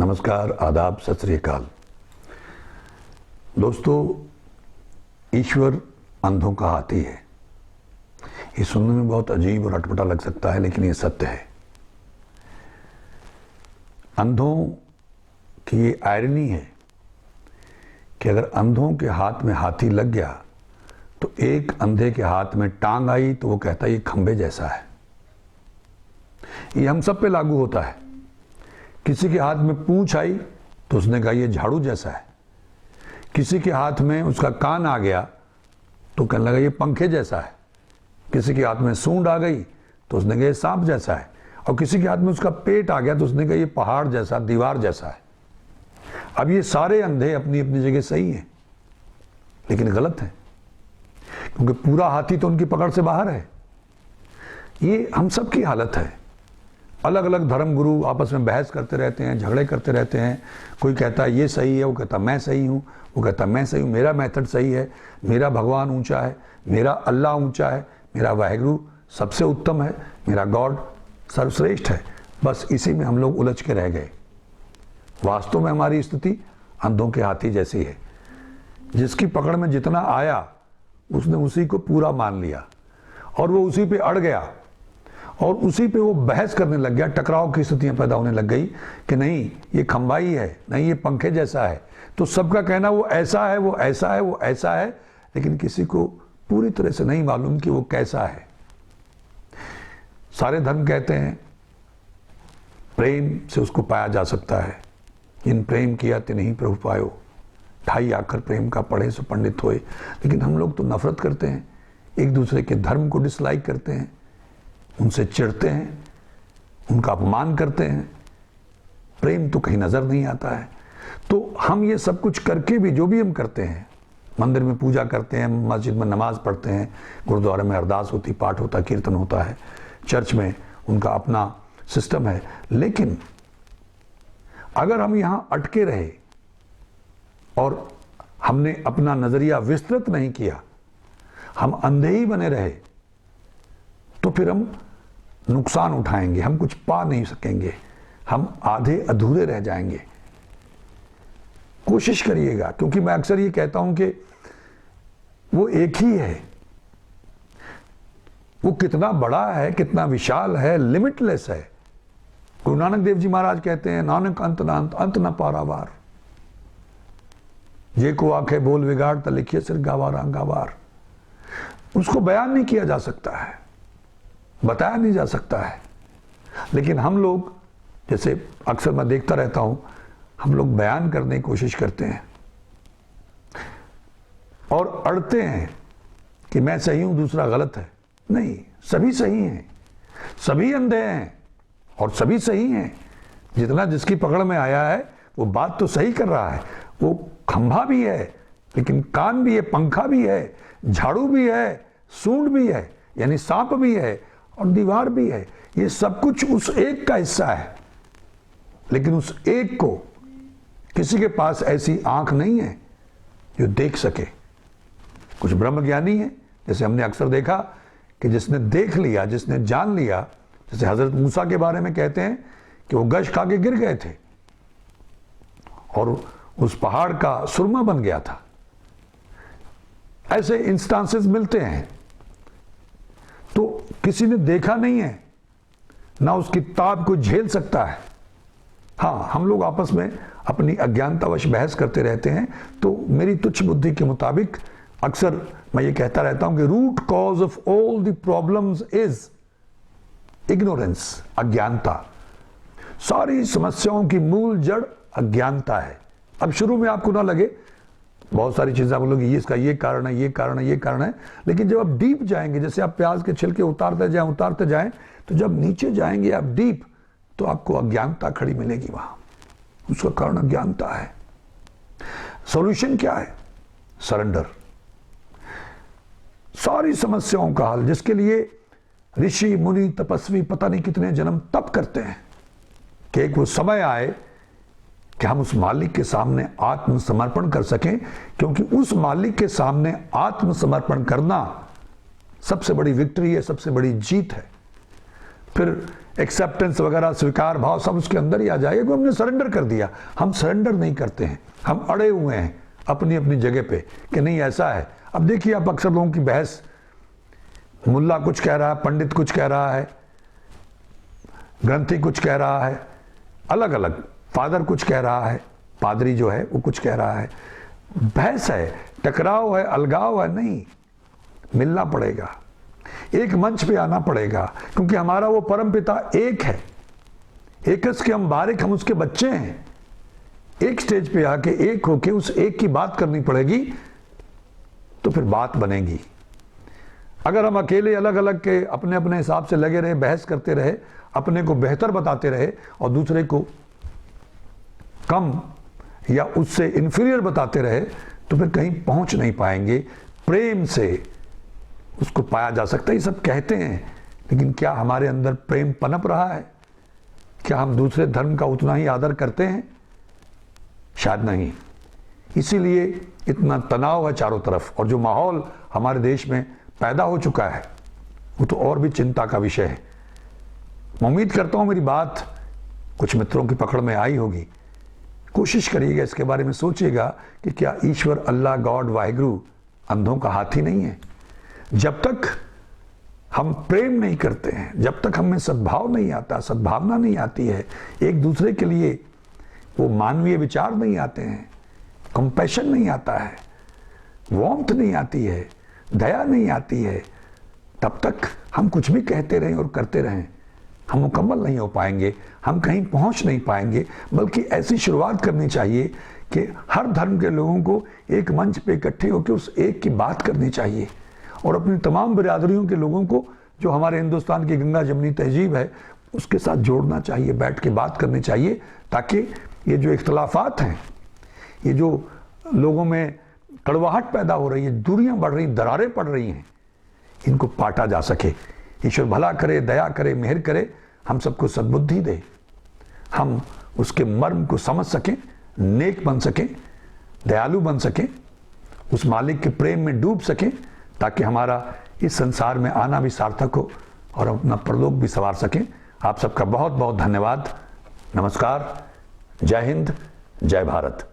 नमस्कार, आदाब, सत श्री अकाल। दोस्तों, ईश्वर अंधों का हाथी है। ये सुनने में बहुत अजीब और अटपटा लग सकता है, लेकिन ये सत्य है। अंधों की ये आयरनी है कि अगर अंधों के हाथ में हाथी लग गया तो एक अंधे के हाथ में टांग आई तो वो कहता है ये खंबे जैसा है। ये हम सब पे लागू होता है। किसी के हाथ में पूंछ आई तो उसने कहा ये झाड़ू जैसा है। किसी के हाथ में उसका कान आ गया तो कहने लगा ये पंखे जैसा है। किसी के हाथ में सूंड आ गई तो उसने कहा ये सांप जैसा है। और किसी के हाथ में उसका पेट आ गया तो उसने कहा ये पहाड़ जैसा, दीवार जैसा है। अब ये सारे अंधे अपनी अपनी जगह सही हैं, लेकिन गलत है, क्योंकि पूरा हाथी तो उनकी पकड़ से बाहर है। ये हम सब की हालत है। अलग अलग धर्म गुरु आपस में बहस करते रहते हैं, झगड़े करते रहते हैं। कोई कहता है ये सही है, वो कहता मैं सही हूँ, वो कहता मैं सही हूँ, मेरा मेथड सही है, मेरा भगवान ऊंचा है, मेरा अल्लाह ऊंचा है, मेरा वाहिगुरु सबसे उत्तम है, मेरा गॉड सर्वश्रेष्ठ है। बस इसी में हम लोग उलझ के रह गए। वास्तव में हमारी स्थिति अंधों के हाथी जैसी है। जिसकी पकड़ में जितना आया उसने उसी को पूरा मान लिया और वो उसी पे अड़ गया और उसी पे वो बहस करने लग गया। टकराव की स्थितियां पैदा होने लग गई कि नहीं ये खंबा ही है, नहीं ये पंखे जैसा है। तो सबका कहना वो ऐसा है, वो ऐसा है, वो ऐसा है, लेकिन किसी को पूरी तरह से नहीं मालूम कि वो कैसा है। सारे धर्म कहते हैं प्रेम से उसको पाया जा सकता है। जिन प्रेम किया तिन्हीं प्रभु पायो, ढाई आखर प्रेम का पढ़े सो पंडित होए। लेकिन हम लोग तो नफरत करते हैं, एक दूसरे के धर्म को डिसलाइक करते हैं, उनसे चिढ़ते हैं, उनका अपमान करते हैं। प्रेम तो कहीं नजर नहीं आता है। तो हम ये सब कुछ करके भी, जो भी हम करते हैं, मंदिर में पूजा करते हैं, मस्जिद में नमाज पढ़ते हैं, गुरुद्वारे में अरदास होती, पाठ होता, कीर्तन होता है, चर्च में उनका अपना सिस्टम है। लेकिन अगर हम यहां अटके रहे और हमने अपना नजरिया विस्तृत नहीं किया, हम अंधे ही बने रहे, तो फिर हम नुकसान उठाएंगे, हम कुछ पा नहीं सकेंगे, हम आधे अधूरे रह जाएंगे। कोशिश करिएगा, क्योंकि मैं अक्सर ये कहता हूं कि वो एक ही है। वो कितना बड़ा है, कितना विशाल है, लिमिटलेस है। गुरु नानक देव जी महाराज कहते हैं नानक अंत ना अंत न पारावार, ये को आंखें बोल बिगाड़ त लिखिए सिर गावार अंगावार। उसको बयान नहीं किया जा सकता है, बताया नहीं जा सकता है। लेकिन हम लोग, जैसे अक्सर मैं देखता रहता हूं, हम लोग बयान करने की कोशिश करते हैं और अड़ते हैं कि मैं सही हूं, दूसरा गलत है। नहीं, सभी सही हैं, सभी अंधे हैं और सभी सही हैं। जितना जिसकी पकड़ में आया है वो बात तो सही कर रहा है। वो खंभा भी है, लेकिन कान भी है, पंखा भी है, झाड़ू भी है, सूंड भी है, यानी सांप भी है, और दीवार भी है। ये सब कुछ उस एक का हिस्सा है। लेकिन उस एक को, किसी के पास ऐसी आंख नहीं है जो देख सके। कुछ ब्रह्मज्ञानी है, जैसे हमने अक्सर देखा कि जिसने देख लिया, जिसने जान लिया, जैसे हजरत मूसा के बारे में कहते हैं कि वो गश खा के गिर गए थे और उस पहाड़ का सुरमा बन गया था। ऐसे इंस्टांसेस मिलते हैं। तो किसी ने देखा नहीं है ना, उसकी ताप को झेल सकता है। हाँ, हम लोग आपस में अपनी अज्ञानतावश बहस करते रहते हैं। तो मेरी तुच्छ बुद्धि के मुताबिक अक्सर मैं ये कहता रहता हूं कि root cause of all the problems is ignorance, अज्ञानता। सारी समस्याओं की मूल जड़ अज्ञानता है। अब शुरू में आपको ना लगे, बहुत सारी चीजें आप बोलोगे ये इसका ये कारण है, ये कारण है, ये कारण है। लेकिन जब आप डीप जाएंगे, जैसे आप प्याज के छिलके उतारते जाएं, तो जब नीचे जाएंगे आप डीप, तो आपको अज्ञानता खड़ी मिलेगी वहां। उसका कारण अज्ञानता है। सॉल्यूशन क्या है? सरेंडर। सारी समस्याओं का हल, जिसके लिए ऋषि मुनि तपस्वी पता नहीं कितने जन्म तप करते हैं, कि एक वो समय आए कि हम उस मालिक के सामने आत्मसमर्पण कर सकें। क्योंकि उस मालिक के सामने आत्मसमर्पण करना सबसे बड़ी विक्ट्री है, सबसे बड़ी जीत है। फिर एक्सेप्टेंस वगैरह, स्वीकार भाव सब उसके अंदर ही आ जाएगा कि हमने सरेंडर कर दिया। हम सरेंडर नहीं करते हैं, हम अड़े हुए हैं अपनी अपनी जगह पे कि नहीं ऐसा है। अब देखिए आप अक्सर लोगों की बहस, मुल्ला कुछ कह रहा है, पंडित कुछ कह रहा है, ग्रंथी कुछ कह रहा है, अलग अलग, फादर कुछ कह रहा है, पादरी जो है वो कुछ कह रहा है। बहस है, टकराव है, अलगाव है, नहीं, मिलना पड़ेगा, एक मंच पे आना पड़ेगा, क्योंकि हमारा वो परम पिता एक है, एकस के हम बारिक, हम उसके बच्चे हैं। एक स्टेज पे आके एक होके उस एक की बात करनी पड़ेगी, तो फिर बात बनेगी। अगर हम अकेले अलग अलग के अपने अपने हिसाब से लगे रहे, बहस करते रहे, अपने को बेहतर बताते रहे और दूसरे को कम या उससे इंफीरियर बताते रहे, तो फिर कहीं पहुंच नहीं पाएंगे। प्रेम से उसको पाया जा सकता है। ये सब कहते हैं, लेकिन क्या हमारे अंदर प्रेम पनप रहा है? क्या हम दूसरे धर्म का उतना ही आदर करते हैं? शायद नहीं। इसीलिए इतना तनाव है चारों तरफ, और जो माहौल हमारे देश में पैदा हो चुका है वो तो और भी चिंता का विषय है। मैं उम्मीद करता हूं मेरी बात कुछ मित्रों की पकड़ में आई होगी। कोशिश करिएगा, इसके बारे में सोचिएगा कि क्या ईश्वर, अल्लाह, गॉड, वाहिगुरु अंधों का हाथी नहीं है? जब तक हम प्रेम नहीं करते हैं, जब तक हमें सद्भाव नहीं आता, सद्भावना नहीं आती है, एक दूसरे के लिए वो मानवीय विचार नहीं आते हैं, कंपैशन नहीं आता है, वार्मथ नहीं आती है, दया नहीं आती है, तब तक हम कुछ भी कहते रहें और करते रहें, हम मुकम्मल नहीं हो पाएंगे, हम कहीं पहुंच नहीं पाएंगे। बल्कि ऐसी शुरुआत करनी चाहिए कि हर धर्म के लोगों को एक मंच पे इकट्ठे होकर उस एक की बात करनी चाहिए, और अपनी तमाम बिरादरियों के लोगों को, जो हमारे हिंदुस्तान की गंगा जमनी तहजीब है, उसके साथ जोड़ना चाहिए, बैठ के बात करनी चाहिए, ताकि ये जो इख्तलाफात हैं, ये जो लोगों में कड़वाहट पैदा हो रही है, दूरियां बढ़ रही, दरारें पड़ रही हैं, इनको पाटा जा सके। ईश्वर भला करे, दया करे, मेहर करे, हम सबको सद्बुद्धि दे, हम उसके मर्म को समझ सकें, नेक बन सकें, दयालु बन सकें, उस मालिक के प्रेम में डूब सकें, ताकि हमारा इस संसार में आना भी सार्थक हो और अपना परलोक भी संवार सकें। आप सबका बहुत बहुत धन्यवाद। नमस्कार। जय हिंद, जय भारत।